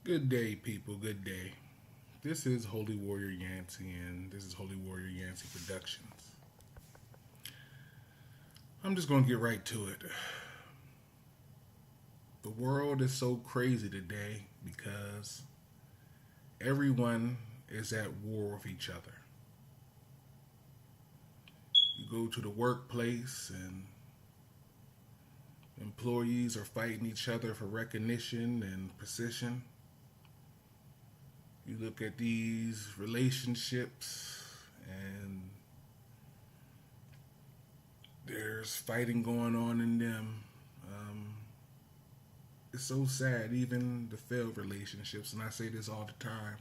Good day, people. Good day. This is Holy Warrior Yancey, and this is Holy Warrior Yancey Productions. I'm just going to get right to it. The world is so crazy today because everyone is at war with each other. You go to the workplace, and employees are fighting each other for recognition and position. You look at these relationships, and there's fighting going on in them. Um, it's so sad, even the failed relationships, and I say this all the time.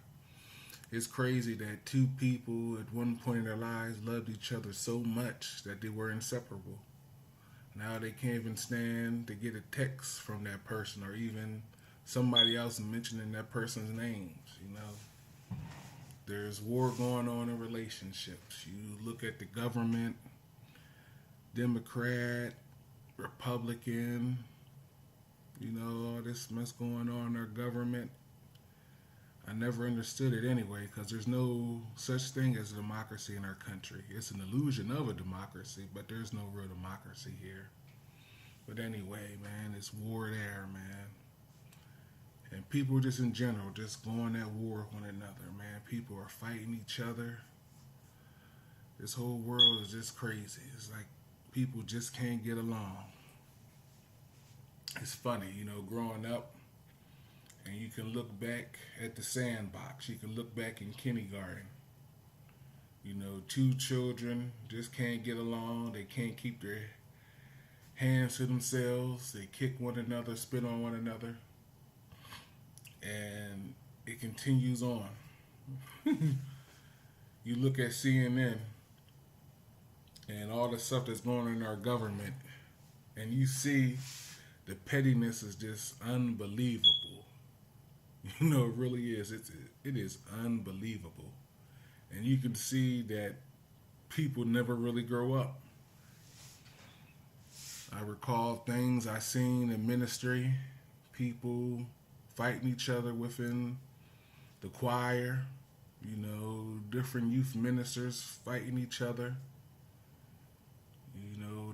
It's crazy that two people at one point in their lives loved each other so much that they were inseparable. Now they can't even stand to get a text from that person or even somebody else mentioning that person's names, you know. There's war going on in relationships. You look at the government, Democrat, Republican, all this mess going on in our government. I never understood it anyway because there's no such thing as a democracy in our country. It's an illusion of a democracy, but there's no real democracy here. But anyway, man, it's war there, man. And people just in general just going at war with one another, man. People are fighting each other. This whole world is just crazy. It's like people just can't get along. It's funny, growing up, and you can look back at the sandbox. You can look back in kindergarten. Two children just can't get along. They can't keep their hands to themselves. They kick one another, spit on one another, and it continues on. You look at CNN and all the stuff that's going on in our government, and you see the pettiness is just unbelievable. It really is. It is unbelievable, and you can see that people never really grow up. I recall things I seen in ministry, people fighting each other within the choir, different youth ministers fighting each other,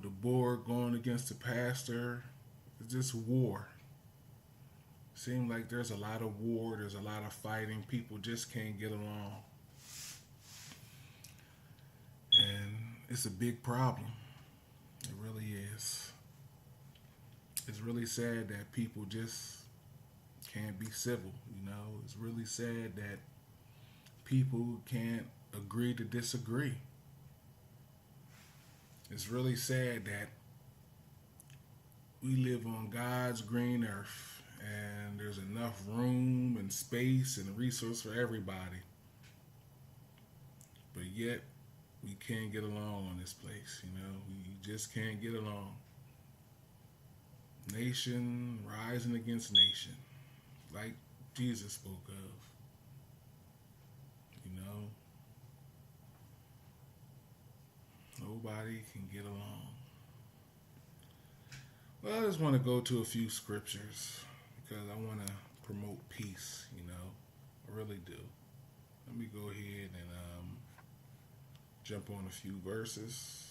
the board going against the pastor. It's just war. Seems like there's a lot of war, there's a lot of fighting, people just can't get along. And it's a big problem. It really is. It's really sad that people just can't be civil. It's really sad that people can't agree to disagree. It's really sad that we live on God's green earth and there's enough room and space and resource for everybody. But yet we can't get along on this place. We just can't get along. Nation rising against nation, like Jesus spoke of. You know, Nobody can get along. Well, I just want to go to a few scriptures because I want to promote peace. I really do. Let me go ahead and jump on a few verses.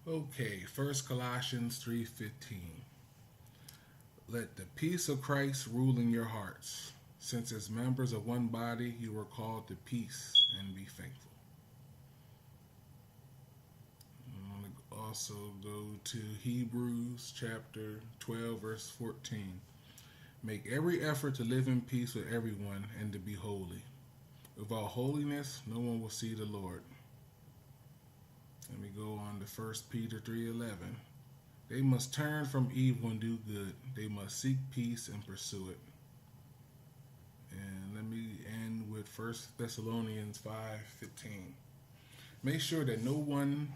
Okay, First Colossians 3:15. Let the peace of Christ rule in your hearts, since as members of one body you are called to peace and be thankful. I'm going to also go to Hebrews chapter 12, verse 14. Make every effort to live in peace with everyone and to be holy. Without holiness, no one will see the Lord. Let me go on to First Peter 3:11. They must turn from evil and do good. They must seek peace and pursue it. And let me end with First Thessalonians 5:15. Make sure that no one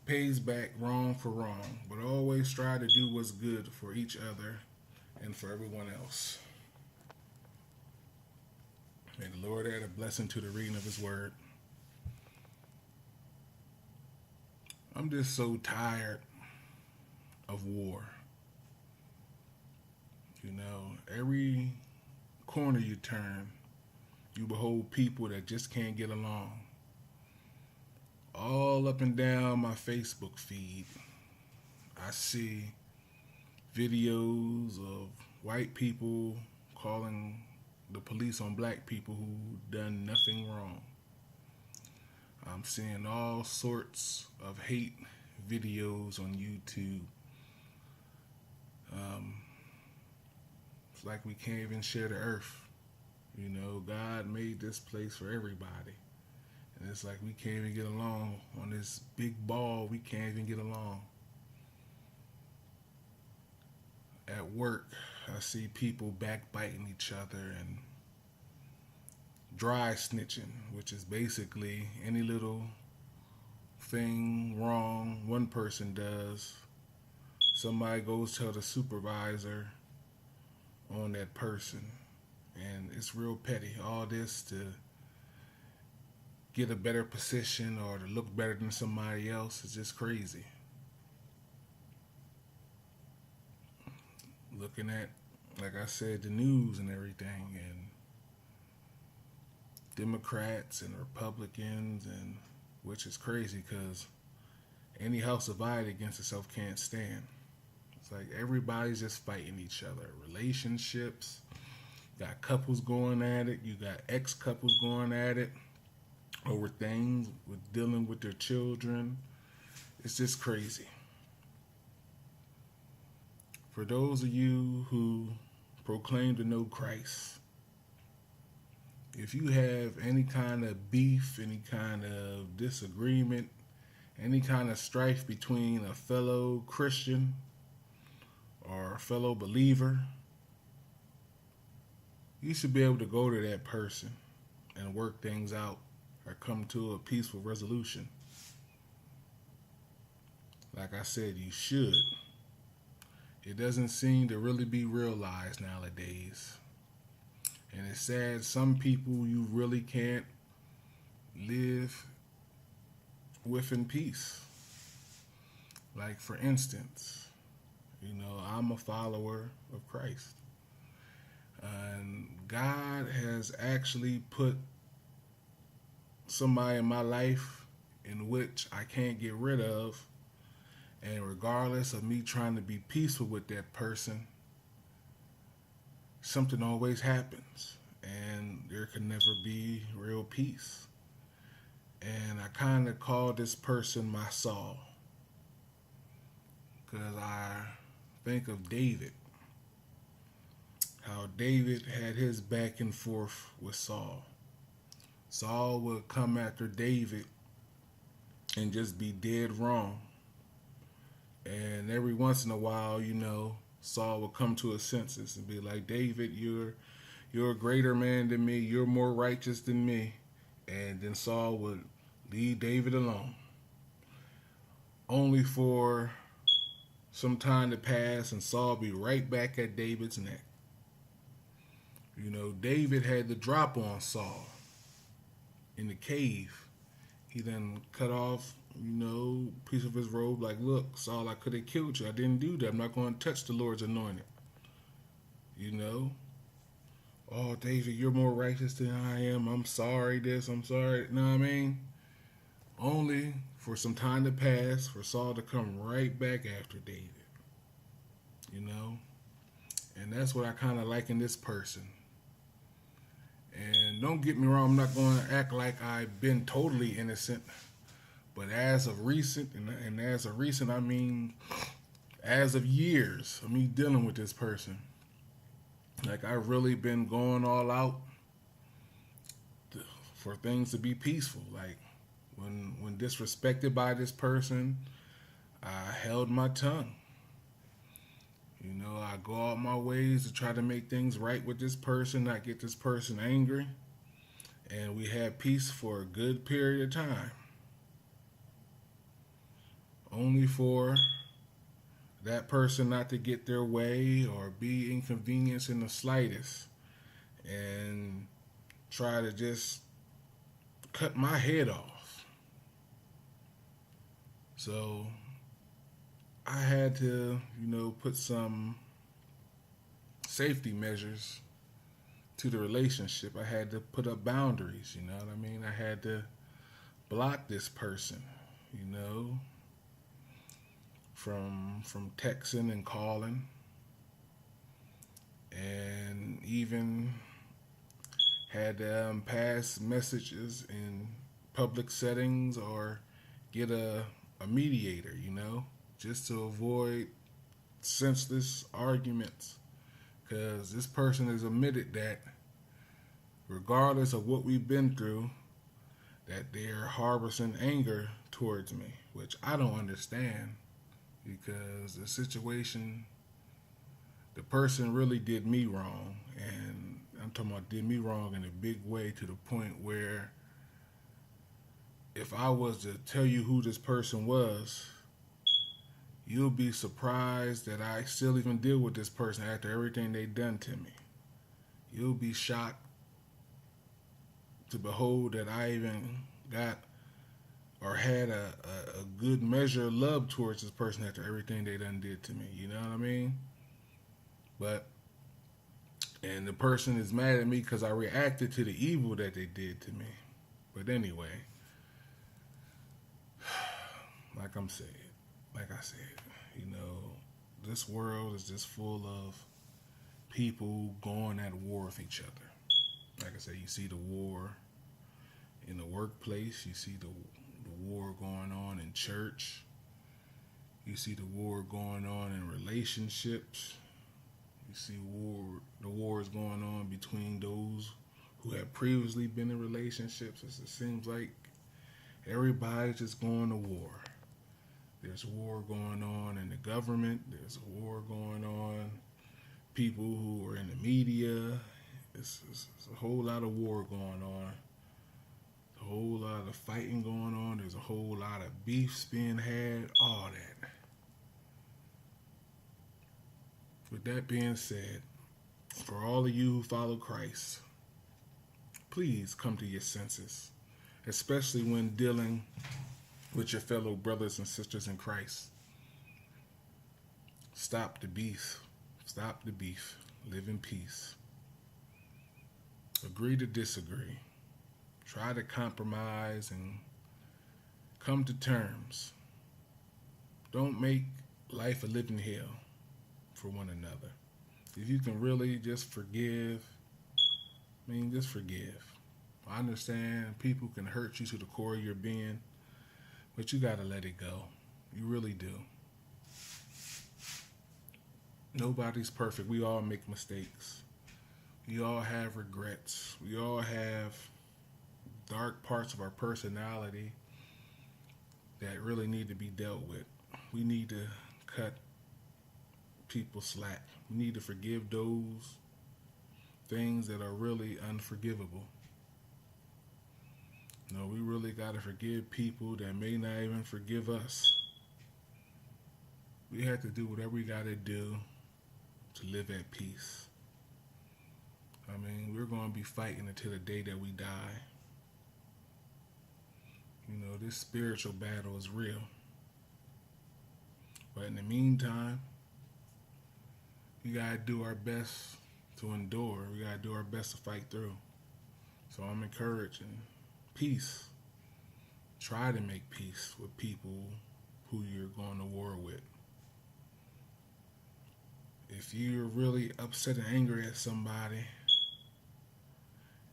pays back wrong for wrong, but always try to do what's good for each other and for everyone else. May the Lord add a blessing to the reading of His Word. I'm just so tired of war. You know, every corner you turn, you behold people that just can't get along. All up and down my Facebook feed, I see videos of white people calling the police on black people who done nothing wrong. I'm seeing all sorts of hate videos on YouTube. Um, it's like we can't even share the earth. You know, God made this place for everybody. And it's like we can't even get along on this big ball. We can't even get along. At work, I see people backbiting each other and dry snitching, which is basically any little thing wrong one person does, somebody goes tell the supervisor on that person. And it's real petty. All this to get a better position or to look better than somebody else is just crazy. Looking at, like I said, the news and everything, and Democrats and Republicans, and which is crazy because any house divided against itself can't stand. It's like everybody's just fighting each other. Relationships, got couples going at it, you got ex-couples going at it over things with dealing with their children. It's just crazy. For those of you who proclaim to know Christ, if you have any kind of beef, any kind of disagreement, any kind of strife between a fellow Christian or a fellow believer, you should be able to go to that person and work things out or come to a peaceful resolution. Like I said, you should. It doesn't seem to really be realized nowadays. And it's sad, some people you really can't live with in peace. Like, for instance, you know, I'm a follower of Christ. And God has actually put somebody in my life in which I can't get rid of. And regardless of me trying to be peaceful with that person, something always happens. And there can never be real peace. And I kind of call this person my Saul. Because I think of David. How David had his back and forth with Saul. Saul would come after David and just be dead wrong. And every once in a while, you know, Saul would come to his senses and be like, David, you're a greater man than me. You're more righteous than me. And then Saul would leave David alone. Only for some time to pass and Saul be right back at David's neck. You know, David had the drop on Saul in the cave. He then cut off, you know, a piece of his robe, like, look, Saul, I could have killed you. I didn't do that. I'm not going to touch the Lord's anointed. You know? Oh, David, you're more righteous than I am. I'm sorry this, I'm sorry. You know what I mean? Only for some time to pass for Saul to come right back after David. You know? And that's what I kind of like in this person. And don't get me wrong, I'm not going to act like I've been totally innocent. But as of recent, and as of recent, I mean, as of years of me dealing with this person, like I've really been going all out for things to be peaceful. Like when disrespected by this person, I held my tongue. You know, I go out my ways to try to make things right with this person, not get this person angry. And we had peace for a good period of time. Only for that person not to get their way or be inconvenienced in the slightest and try to just cut my head off. So I had to, you know, put some safety measures to the relationship. I had to put up boundaries, you know what I mean? I had to block this person, you know, from texting and calling, and even had to pass messages in public settings or get a mediator, you know, just to avoid senseless arguments. Because this person has admitted that regardless of what we've been through, that they're harboring anger towards me, which I don't understand because the situation, the person really did me wrong. And I'm talking about did me wrong in a big way to the point where if I was to tell you who this person was, you'll be surprised that I still even deal with this person after everything they done to me. You'll be shocked to behold that I even got or had a good measure of love towards this person after everything they done did to me. You know what I mean? But, and the person is mad at me because I reacted to the evil that they did to me. But anyway, like I said, you know, this world is just full of people going at war with each other. Like I said, you see the war in the workplace, you see the war going on in church, you see the war going on in relationships, you see the wars going on between those who have previously been in relationships. It seems like everybody's just going to war. There's war going on in the government. There's a war going on. People who are in the media. It's a whole lot of war going on. A whole lot of fighting going on. There's a whole lot of beefs being had. All that. With that being said, for all of you who follow Christ, please come to your senses, especially when dealing with your fellow brothers and sisters in Christ. Stop the beef. Stop the beef. Live in peace. Agree to disagree. Try to compromise and come to terms. Don't make life a living hell for one another. If you can really just forgive, just forgive. I understand people can hurt you to the core of your being, but you gotta let it go. You really do. Nobody's perfect. We all make mistakes. We all have regrets. We all have dark parts of our personality that really need to be dealt with. We need to cut people slack. We need to forgive those things that are really unforgivable. No, we really got to forgive people that may not even forgive us. We have to do whatever we got to do to live at peace. We're going to be fighting until the day that we die. You know, this spiritual battle is real. But in the meantime, we got to do our best to endure. We got to do our best to fight through. So I'm encouraging peace. Try to make peace with people who you're going to war with. If you're really upset and angry at somebody,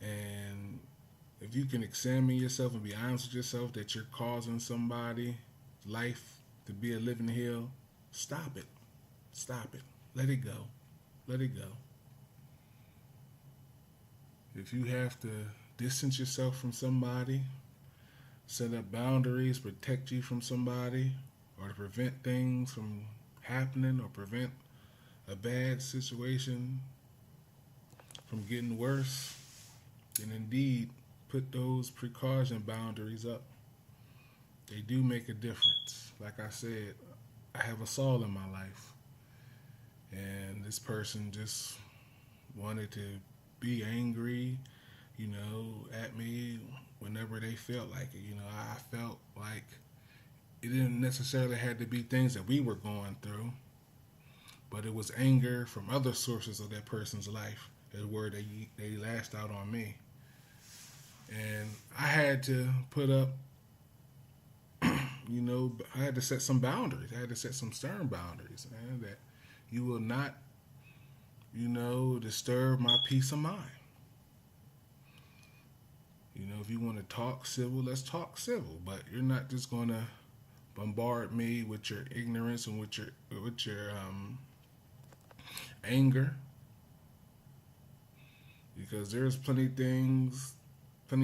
and if you can examine yourself and be honest with yourself that you're causing somebody's life to be a living hell, stop it. Stop it. Let it go. Let it go. If you have to distance yourself from somebody, set up boundaries, protect you from somebody, or to prevent things from happening or prevent a bad situation from getting worse, then indeed put those precaution boundaries up. They do make a difference. Like I said, I have a Saul in my life, and this person just wanted to be angry, at me whenever they felt like it. I felt like it didn't necessarily have to be things that we were going through, but it was anger from other sources of that person's life is where they lashed out on me. And I had to put up, I had to set some boundaries. I had to set some stern boundaries, man, that you will not, disturb my peace of mind. If you want to talk civil, let's talk civil. But you're not just going to bombard me with your ignorance and with your anger, because there's plenty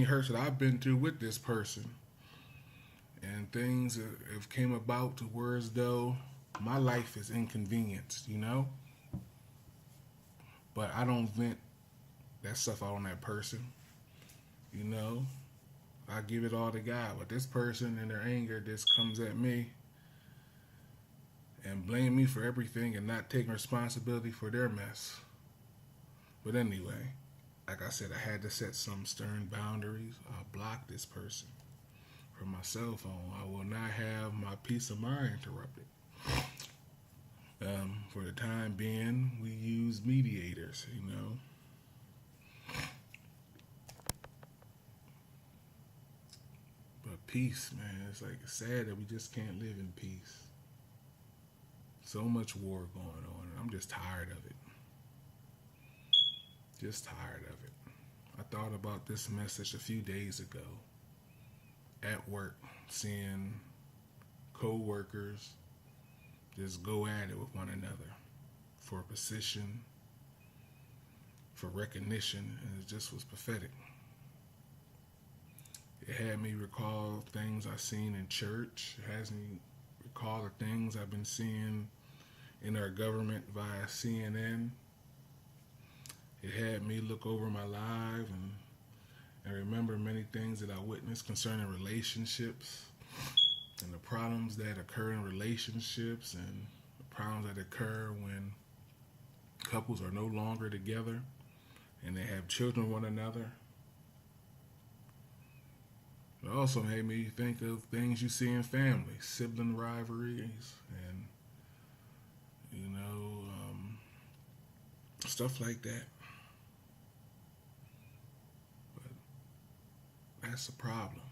hurts that I've been through with this person, and things have came about to where as though my life is inconvenienced, But I don't vent that stuff out on that person, I give it all to God. But this person in their anger just comes at me and blame me for everything and not taking responsibility for their mess. But anyway, like I said, I had to set some stern boundaries. I'll block this person from my cell phone. I will not have my peace of mind interrupted. For the time being, we use mediators, But peace, man, it's sad that we just can't live in peace. So much war going on, and I'm just tired of it. Just tired of it. I thought about this message a few days ago at work, seeing co-workers just go at it with one another for a position, for recognition, and it just was pathetic. It had me recall things I've seen in church. It has me recall the things I've been seeing in our government via CNN. It had me look over my life and remember many things that I witnessed concerning relationships and the problems that occur in relationships and the problems that occur when couples are no longer together and they have children with one another. It also made me think of things you see in families, sibling rivalries, and stuff like that. But that's the problem.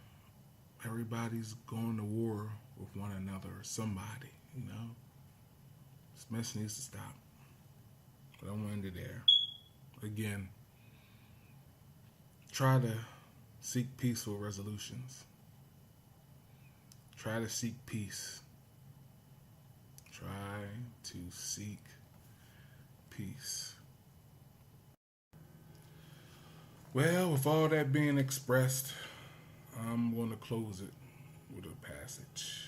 Everybody's going to war with one another or somebody, This mess needs to stop. But I want to end it there. Again, try to seek peaceful resolutions. Try to seek peace. Try to seek peace. Well, with all that being expressed, I'm going to close it with a passage.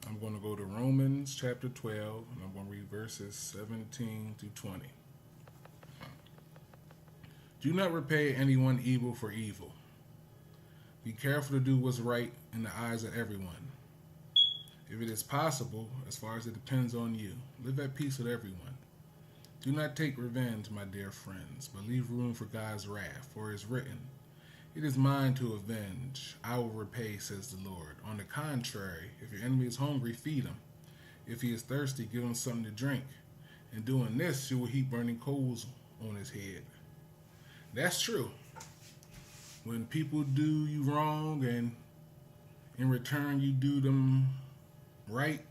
I'm going to go to Romans chapter 12, and I'm going to read verses 17 through 20. Do not repay anyone evil for evil. Be careful to do what's right in the eyes of everyone. If it is possible, as far as it depends on you, live at peace with everyone. Do not take revenge, my dear friends, but leave room for God's wrath, for it is written, "It is mine to avenge. I will repay, says the Lord. On the contrary, if your enemy is hungry, feed him. If he is thirsty, give him something to drink. In doing this, you will heap burning coals on his head." That's true. When people do you wrong and in return you do them right,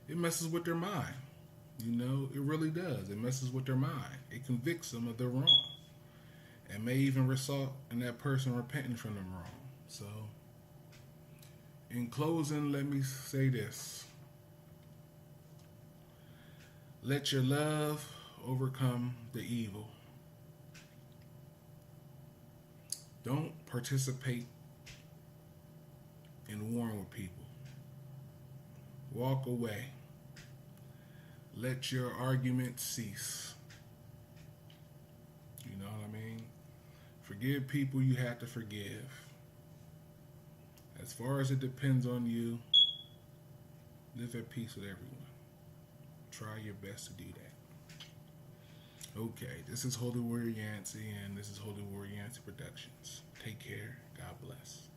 it messes with their mind. It really does. It messes with their mind. It convicts them of their wrong. And may even result in that person repenting from them wrong. So, in closing, let me say this. Let your love overcome the evil. Don't participate in warring with people. Walk away. Let your arguments cease. You know what I mean? Forgive people you have to forgive. As far as it depends on you, live at peace with everyone. Try your best to do that. Okay, this is Holy Warrior Yancey, and this is Holy Warrior Yancey Productions. Take care. God bless.